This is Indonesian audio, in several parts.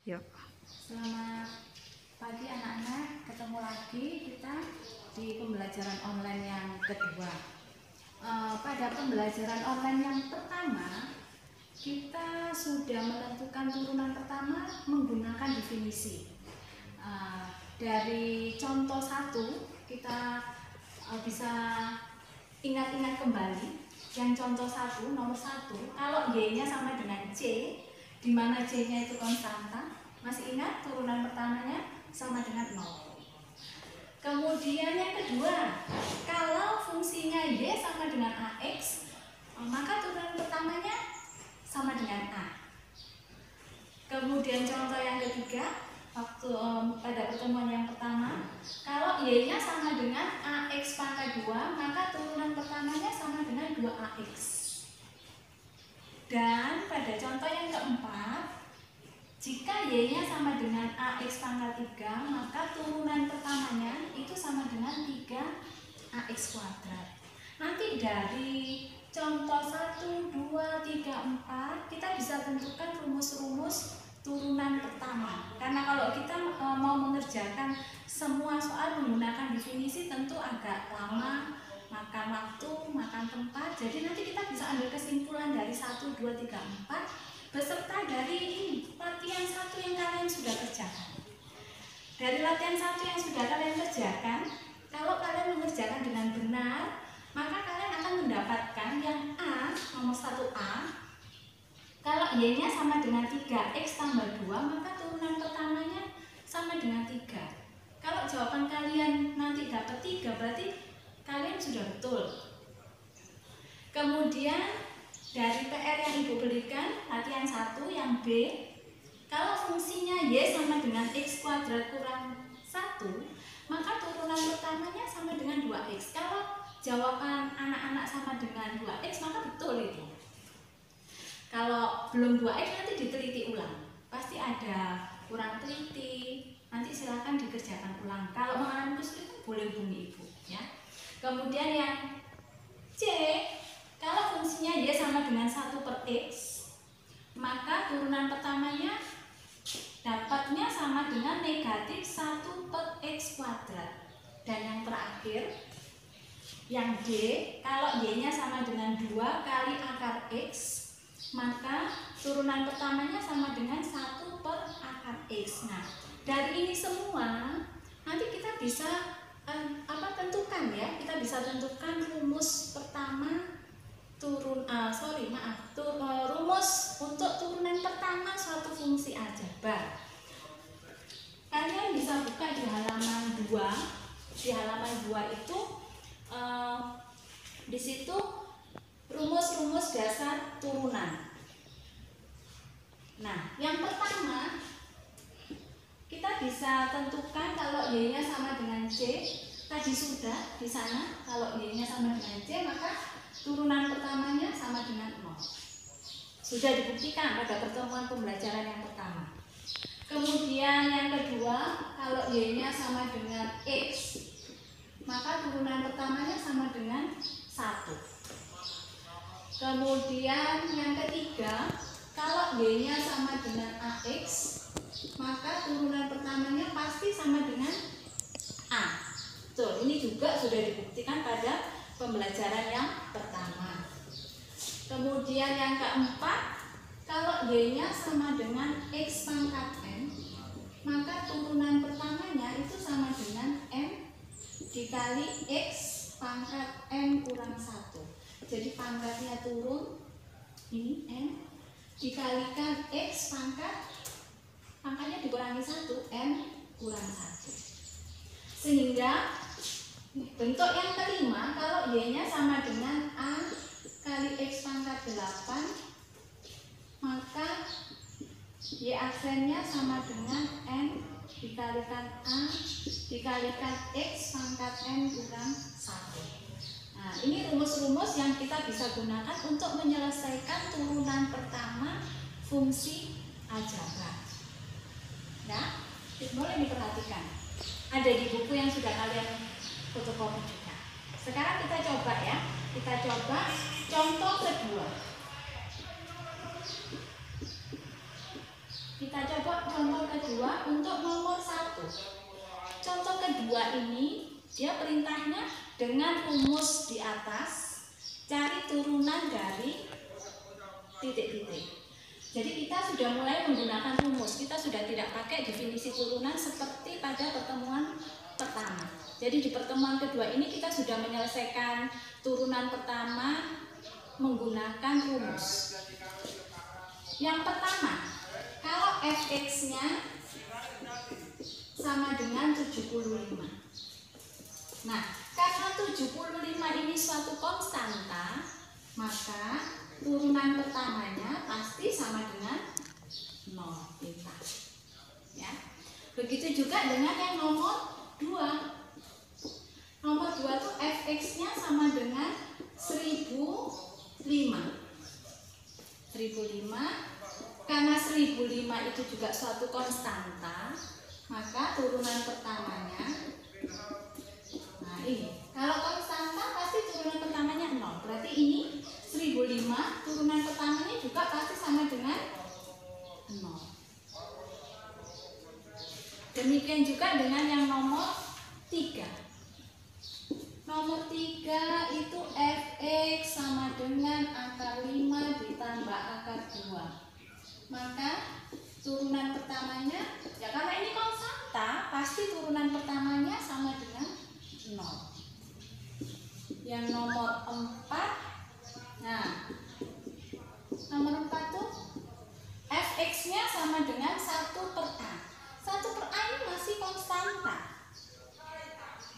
Yuk. Selamat pagi anak-anak, ketemu lagi kita di pembelajaran online yang kedua. Pada pembelajaran online yang pertama, kita sudah menentukan turunan pertama menggunakan definisi. Dari contoh 1, kita bisa ingat-ingat kembali. Yang contoh 1, nomor 1, kalau Y-nya sama dengan C, di mana C-nya itu konstanta, masih ingat turunan pertamanya sama dengan 0. Kemudian yang kedua, kalau fungsinya Y sama dengan AX, maka turunan pertamanya sama dengan A. Kemudian contoh yang ketiga, waktu pada pertemuan yang pertama, kalau Y-nya sama dengan AX pangkat 2, maka turunan pertamanya sama dengan 2AX. Dan pada contoh yang keempat, jika Y-nya sama dengan AX pangkat 3, maka turunan pertamanya itu sama dengan 3AX kuadrat. Nanti dari contoh 1, 2, 3, 4, kita bisa tentukan rumus-rumus turunan pertama. Karena kalau kita mau mengerjakan semua soal menggunakan definisi tentu agak lama, makan waktu, makan tempat. Jadi nanti kita bisa ambil kesimpulan dari 1, 2, 3, 4 beserta dari ini latihan 1 yang kalian sudah kerjakan. Dari latihan 1 yang sudah kalian kerjakan, kalau kalian mengerjakan dengan benar, maka kalian akan mendapatkan yang A, nomor 1A. Kalau Y-nya sama dengan 3X tambah 2, maka turunan pertamanya sama dengan 3. Kalau jawaban kalian nanti dapat 3, berarti kalian sudah betul. Kemudian dari PR yang Ibu berikan, latihan 1 yang B, kalau fungsinya Y sama dengan X kuadrat kurang 1, maka turunan pertamanya sama dengan 2X. Kalau jawaban anak-anak sama dengan 2X, maka betul itu. Kalau belum 2X nanti diteliti ulang. Pasti ada kurang teliti, nanti silakan dikerjakan ulang. Kalau mengalami kesulitan boleh hubungi Ibu ya. Kemudian yang C, kalau fungsinya Y sama dengan 1/X, maka turunan pertamanya dapatnya sama dengan negatif 1/X kuadrat. Dan yang terakhir, yang D, kalau Y-nya sama dengan 2 kali akar X, maka turunan pertamanya sama dengan 1/akar X. Nah, dari ini semua, nanti kita bisa tentukan ya, kita bisa tentukan rumus pertama rumus untuk turunan pertama suatu fungsi aljabar. Kalian bisa buka di halaman 2. Di halaman 2 itu di situ rumus-rumus dasar turunan. Nah, yang pertama kita bisa tentukan kalau Y-nya sama dengan C. Tadi sudah di sana, kalau Y-nya sama dengan C, maka turunan pertamanya sama dengan 0. Sudah dibuktikan pada pertemuan pembelajaran yang pertama. Kemudian yang kedua, kalau Y-nya sama dengan X, maka turunan pertamanya sama dengan 1. Kemudian yang ketiga, kalau Y-nya sama dengan AX, maka turunan pertamanya pasti sama dengan A. Betul, ini juga sudah dibuktikan pada pembelajaran yang pertama. Kemudian yang keempat, kalau Y-nya sama dengan X pangkat M, maka turunan pertamanya itu sama dengan M dikali X pangkat M kurang 1. Jadi pangkatnya turun, ini M, dikalikan X pangkatnya dikurangi 1, M kurang 1. Sehingga bentuk yang kelima, kalau Y-nya sama dengan A kali X pangkat 8, maka Y aksennya sama dengan M dikalikan A dikalikan X pangkat M kurang 1. Nah, ini rumus-rumus yang kita bisa gunakan untuk menyelesaikan turunan pertama fungsi aljabar. Ya, boleh diperhatikan. Ada di buku yang sudah kalian fotokopi juga. Sekarang kita coba ya. Kita coba contoh kedua. Kita coba contoh kedua untuk nomor 1. Contoh kedua ini dia perintahnya dengan rumus di atas cari turunan dari titik-titik. Jadi kita sudah mulai menggunakan rumus, kita sudah tidak pakai definisi turunan seperti pada pertemuan pertama. Jadi di pertemuan kedua ini kita sudah menyelesaikan turunan pertama menggunakan rumus. Yang pertama, kalau fx-nya sama dengan 75. Nah, karena 75 ini suatu konstanta, maka turunan pertamanya pasti sama dengan 0 beta. Ya. Begitu juga dengan yang nomor 2. Nomor 2 itu fx-nya sama dengan 1005. 1005. Karena 1005 itu juga suatu konstanta, maka turunan pertamanya, nah ini, kalau konstanta pasti turunan pertamanya 0. Berarti ini 1005 turunan pertamanya juga pasti sama dengan 0. Demikian juga dengan yang nomor 3. Nomor 3 itu fx sama dengan akar 5 ditambah akar 2. Maka turunan pertamanya, ya karena ini konstanta, pasti turunan pertamanya sama dengan 0. Yang nomor 4, nah nomor 4 tuh fx-nya sama dengan 1/a. 1/a ini masih konstanta.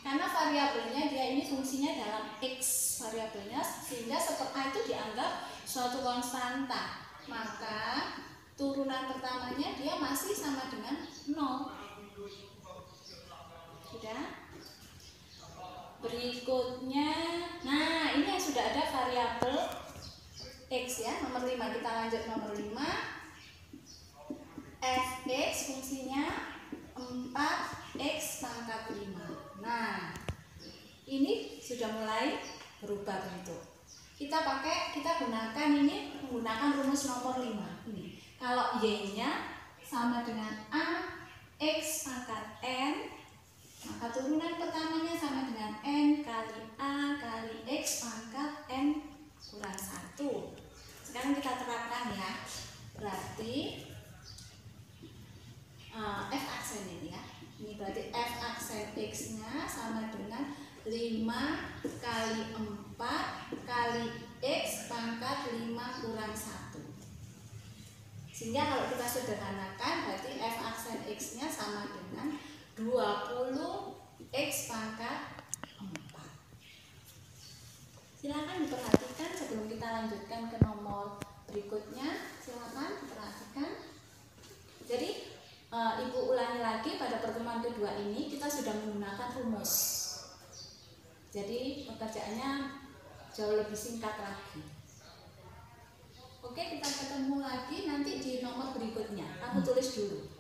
Karena variabelnya dia ini fungsinya dalam x variabelnya, sehingga 1/a itu dianggap suatu konstanta. Maka turunan pertamanya dia masih sama dengan 0. Sudah? Berikutnya, nah ini yang sudah ada variabel x ya, nomor 5. Kita lanjut nomor 5. Fx fungsinya 4x pangkat 5. Nah, ini sudah mulai berubah bentuk. Kita gunakan ini menggunakan rumus nomor 5 ini. Kalau y-nya sama dengan a x pangkat n, maka turunan pertamanya sama dengan n kali a kali x pangkat n kurang 1. Sekarang kita terapkan ya. Berarti f aksen ini ya. Ini berarti f aksen x-nya sama dengan 5 kali 4 kali x pangkat 5 kurang 1. Sehingga kalau kita sederhanakan berarti f aksen x-nya sama dengan 20x pangkat 4. Silakan diperhatikan sebelum kita lanjutkan ke nomor berikutnya. Silakan diperhatikan. Jadi Ibu ulangi lagi, pada pertemuan kedua ini kita sudah menggunakan rumus. Jadi pekerjaannya jauh lebih singkat lagi. Oke, kita ketemu lagi nanti di nomor berikutnya. Kamu tulis dulu.